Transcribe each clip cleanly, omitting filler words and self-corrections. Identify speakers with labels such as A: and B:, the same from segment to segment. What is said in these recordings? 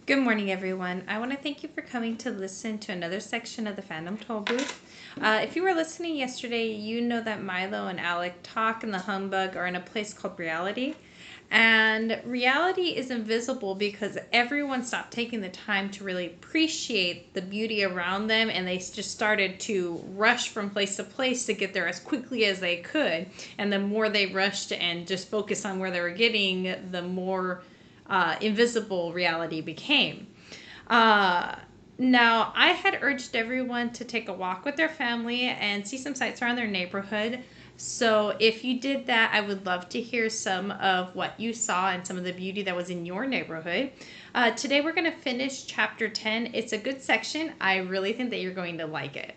A: Good morning, everyone. I want to thank you for coming to listen to another section of the Phantom Tollbooth. If you were listening yesterday, you know that Milo and Alec talk and the humbug are in a place called reality. And reality is invisible because everyone stopped taking the time to really appreciate the beauty around them, and they just started to rush from place to place to get there as quickly as they could. And the more they rushed and just focused on where they were getting, the more invisible reality became. Uh, Now, I had urged everyone to take a walk with their family and see some sights around their neighborhood. So, if you did that, I would love to hear some of what you saw and some of the beauty that was in your neighborhood. Today, we're going to finish chapter 10. It's a good section. I really think that you're going to like it.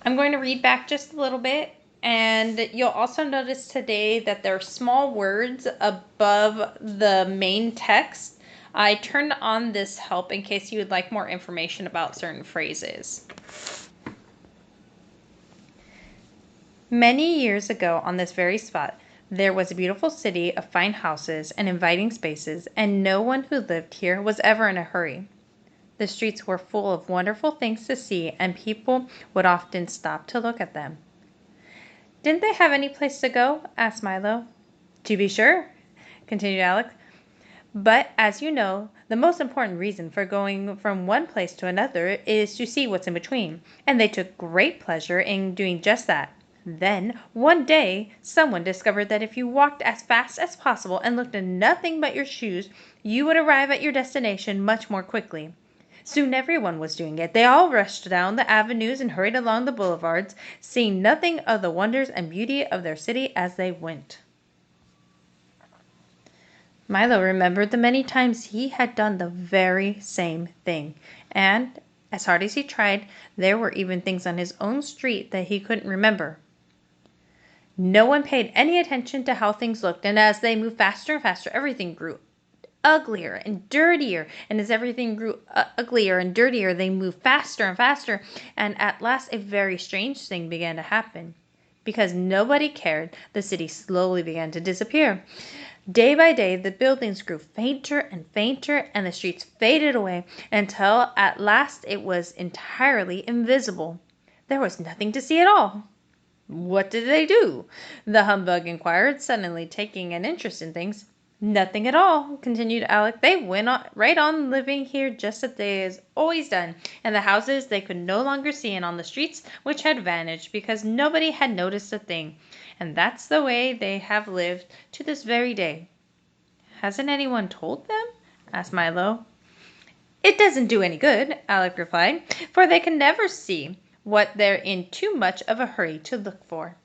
A: I'm going to read back just a little bit, and you'll also notice today that there are small words above the main text. I turned on this help in case you would like more information about certain phrases. Many years ago on this very spot, there was a beautiful city of fine houses and inviting spaces, and no one who lived here was ever in a hurry. The streets were full of wonderful things to see, and people would often stop to look at them. "Didn't they have any place to go?" asked Milo. "To be sure," continued Alec. "But, as you know, the most important reason for going from one place to another is to see what's in between, and they took great pleasure in doing just that. Then, one day, someone discovered that if you walked as fast as possible and looked at nothing but your shoes, you would arrive at your destination much more quickly. Soon everyone was doing it. They all rushed down the avenues and hurried along the boulevards, seeing nothing of the wonders and beauty of their city as they went." Milo remembered the many times he had done the very same thing, and, as hard as he tried, there were even things on his own street that he couldn't remember. No one paid any attention to how things looked, and as they moved faster and faster, everything grew uglier and dirtier, and as everything grew uglier and dirtier, they moved faster and faster, and at last a very strange thing began to happen. Because nobody cared, the city slowly began to disappear. Day by day, the buildings grew fainter and fainter, and the streets faded away until at last it was entirely invisible. There was nothing to see at all. "What did they do?" the humbug inquired, suddenly taking an interest in things. "Nothing at all," continued Alec. "They went right on living here just as they had always done, and the houses they could no longer see, and on the streets which had vanished because nobody had noticed a thing. And that's the way they have lived to this very day." "Hasn't anyone told them?" asked Milo. "It doesn't do any good," Alec replied, "for they can never see what they're in too much of a hurry to look for."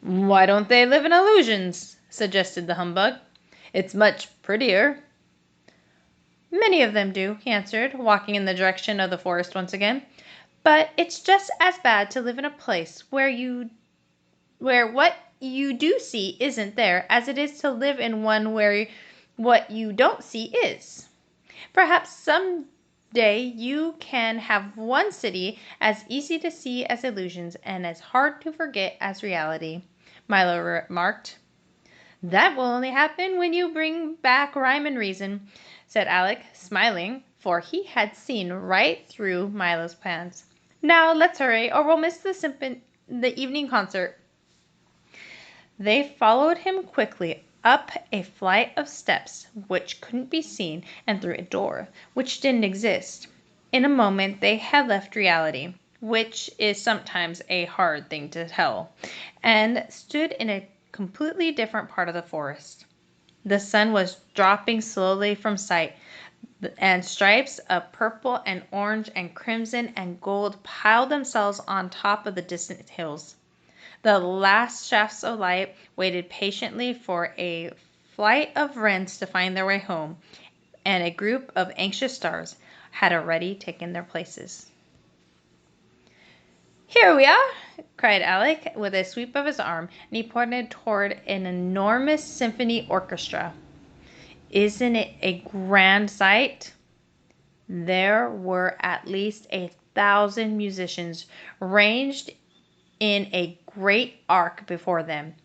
A: "Why don't they live in illusions?" suggested the humbug. "It's much prettier." "Many of them do," he answered, walking in the direction of the forest once again. "But it's just as bad to live in a place where what you do see isn't there as it is to live in one where what you don't see is. Perhaps some day you can have one city as easy to see as illusions and as hard to forget as reality," Milo remarked. "That will only happen when you bring back rhyme and reason," said Alec, smiling, for he had seen right through Milo's plans. "Now let's hurry, or we'll miss the evening concert." They followed him quickly up a flight of steps which couldn't be seen, and through a door which didn't exist. In a moment they had left reality, which is sometimes a hard thing to tell, and stood in a completely different part of the forest. The sun was dropping slowly from sight, and stripes of purple and orange and crimson and gold piled themselves on top of the distant hills. The last shafts of light waited patiently for a flight of wrens to find their way home, and a group of anxious stars had already taken their places. "Here we are!" cried Alec with a sweep of his arm, and he pointed toward an enormous symphony orchestra. "Isn't it a grand sight?" There were at least 1,000 musicians ranged in a great arc before them.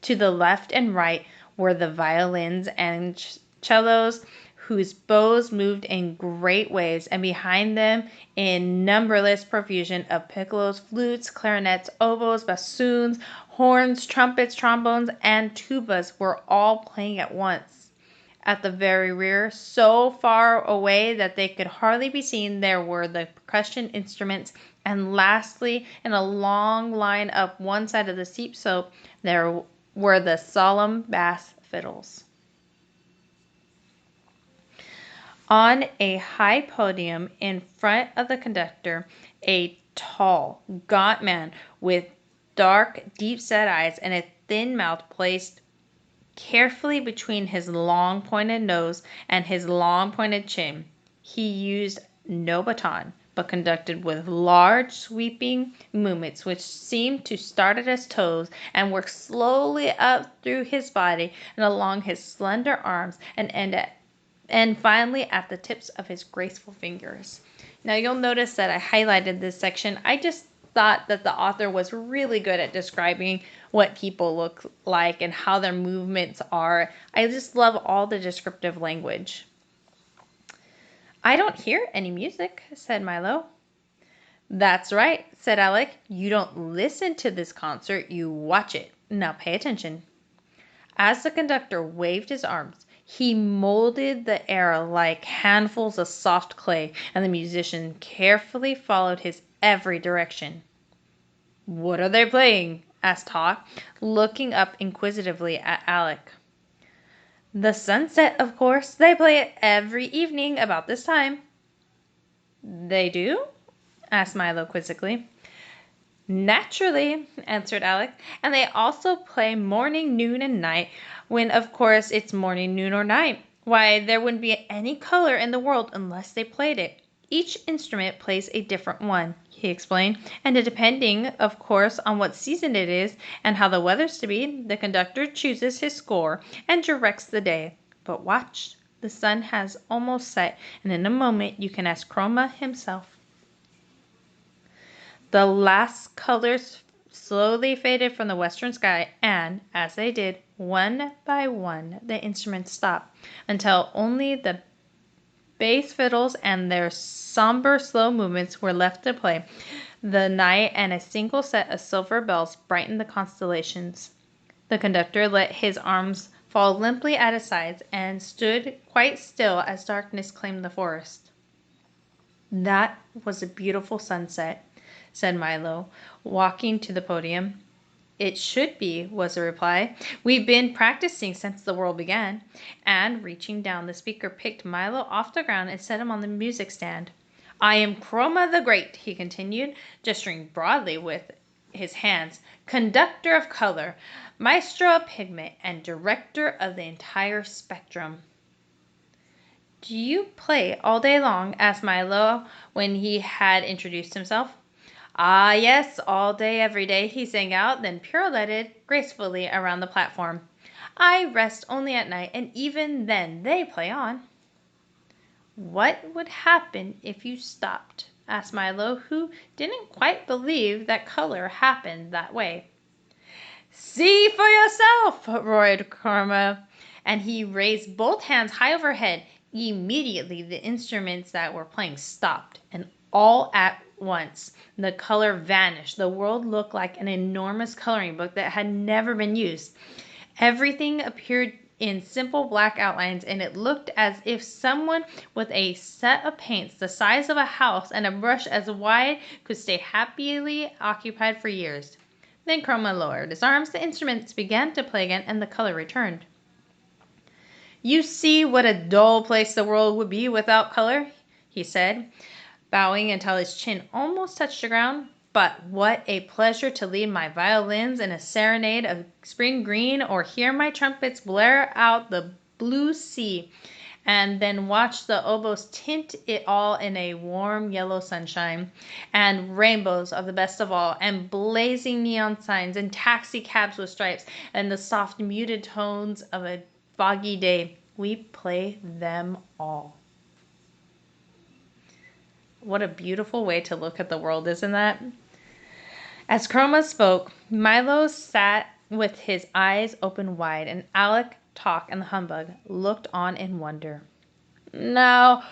A: To the left and right were the violins and cellos, whose bows moved in great waves, and behind them, in numberless profusion of piccolos, flutes, clarinets, oboes, bassoons, horns, trumpets, trombones, and tubas were all playing at once. At the very rear, so far away that they could hardly be seen, there were the percussion instruments, and lastly, in a long line up one side of the steep slope, there were the solemn bass fiddles. On a high podium in front of the conductor, a tall, gaunt man with dark, deep-set eyes and a thin mouth placed carefully between his long pointed nose and his long pointed chin. He used no baton, but conducted with large sweeping movements which seemed to start at his toes and work slowly up through his body and along his slender arms and finally at the tips of his graceful fingers. Now you'll notice that I highlighted this section. I just thought that the author was really good at describing what people look like and how their movements are. I just love all the descriptive language. I don't hear any music, said Milo. That's right, said Alec. You don't listen to this concert, you watch it. Now pay attention. As the conductor waved his arms, he molded the air like handfuls of soft clay, and the musician carefully followed his every direction. What are they playing? Asked Hawk, looking up inquisitively at Alec. The sunset, of course. They play it every evening about this time. They do? Asked Milo quizzically. Naturally, answered Alec, and they also play morning, noon, and night, when of course it's morning, noon, or night. Why, there wouldn't be any color in the world unless they played it. Each instrument plays a different one, he explained, and depending, of course, on what season it is and how the weather's to be, the conductor chooses his score and directs the day. But watch, the sun has almost set, and in a moment you can ask Chroma himself. The last colors slowly faded from the western sky, and, as they did, one by one, the instruments stopped, until only the bass fiddles and their somber, slow movements were left to play the night, and a single set of silver bells brightened the constellations. The conductor let his arms fall limply at his sides and stood quite still as darkness claimed the forest. That was a beautiful sunset, said Milo, walking to the podium. It should be, was the reply. We've been practicing since the world began. And, reaching down, the speaker picked Milo off the ground and set him on the music stand. I am Chroma the Great, he continued, gesturing broadly with his hands, conductor of color, maestro of pigment, and director of the entire spectrum. Do you play all day long? Asked Milo when he had introduced himself. Ah, yes, all day, every day, he sang out, then pirouetted gracefully around the platform. I rest only at night, and even then they play on. What would happen if you stopped? Asked Milo, who didn't quite believe that color happened that way. See for yourself, roared Chroma, and he raised both hands high overhead. Immediately, the instruments that were playing stopped, and all at once, the color vanished. The world looked like an enormous coloring book that had never been used. Everything appeared in simple black outlines, and it looked as if someone with a set of paints the size of a house and a brush as wide could stay happily occupied for years. Then Chroma lowered his arms, the instruments began to play again, and the color returned. You see what a dull place the world would be without color, he said, bowing until his chin almost touched the ground. But what a pleasure to lead my violins in a serenade of spring green, or hear my trumpets blare out the blue sea, and then watch the oboes tint it all in a warm yellow sunshine, and rainbows of the best of all, and blazing neon signs, and taxi cabs with stripes, and the soft muted tones of a foggy day. We play them all. What a beautiful way to look at the world, isn't that? As Chroma spoke, Milo sat with his eyes open wide, and Alec, Talk, and the humbug looked on in wonder. Now,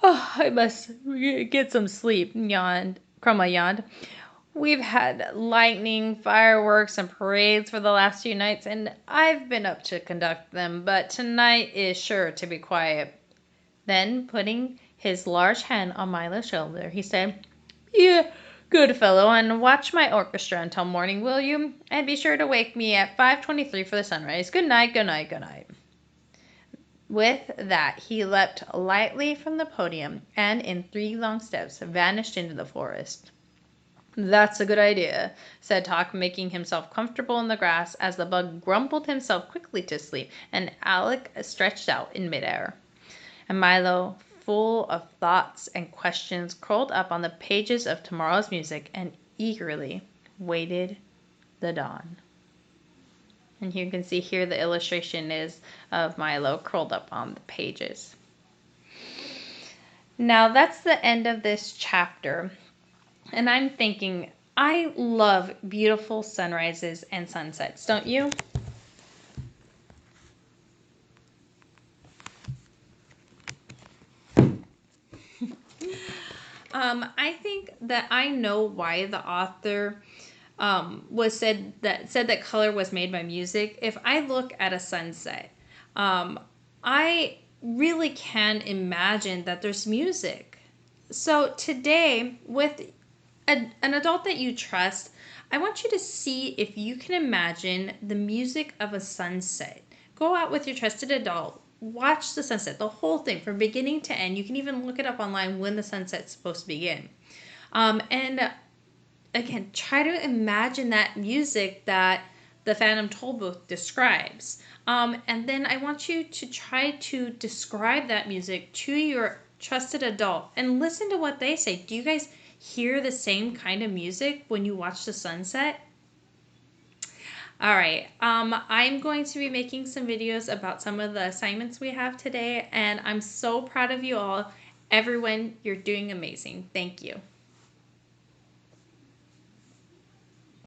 A: I must get some sleep, Chroma yawned. We've had lightning, fireworks, and parades for the last few nights, and I've been up to conduct them, but tonight is sure to be quiet. Then, putting his large hand on Milo's shoulder, he said, "Yeah, good fellow, and watch my orchestra until morning, will you? And be sure to wake me at 5:23 for the sunrise. Good night, good night, good night." With that, he leapt lightly from the podium and, in 3 long steps, vanished into the forest. "That's a good idea," said Talk, making himself comfortable in the grass as the bug grumbled himself quickly to sleep and Alec stretched out in midair. And Milo, full of thoughts and questions, curled up on the pages of tomorrow's music and eagerly waited the dawn. And you can see here the illustration is of Milo curled up on the pages. Now that's the end of this chapter. And I'm thinking, I love beautiful sunrises and sunsets, don't you? I think that I know why the author said that color was made by music. If I look at a sunset, I really can imagine that there's music. So today, with an adult that you trust, I want you to see if you can imagine the music of a sunset. Go out with your trusted adult. Watch the sunset, the whole thing from beginning to end. You can even look it up online when the sunset's supposed to begin. And again, try to imagine that music that the Phantom Tollbooth describes. And then I want you to try to describe that music to your trusted adult and listen to what they say. Do you guys hear the same kind of music when you watch the sunset? All right, I'm going to be making some videos about some of the assignments we have today, and I'm so proud of you all. Everyone, you're doing amazing. Thank you.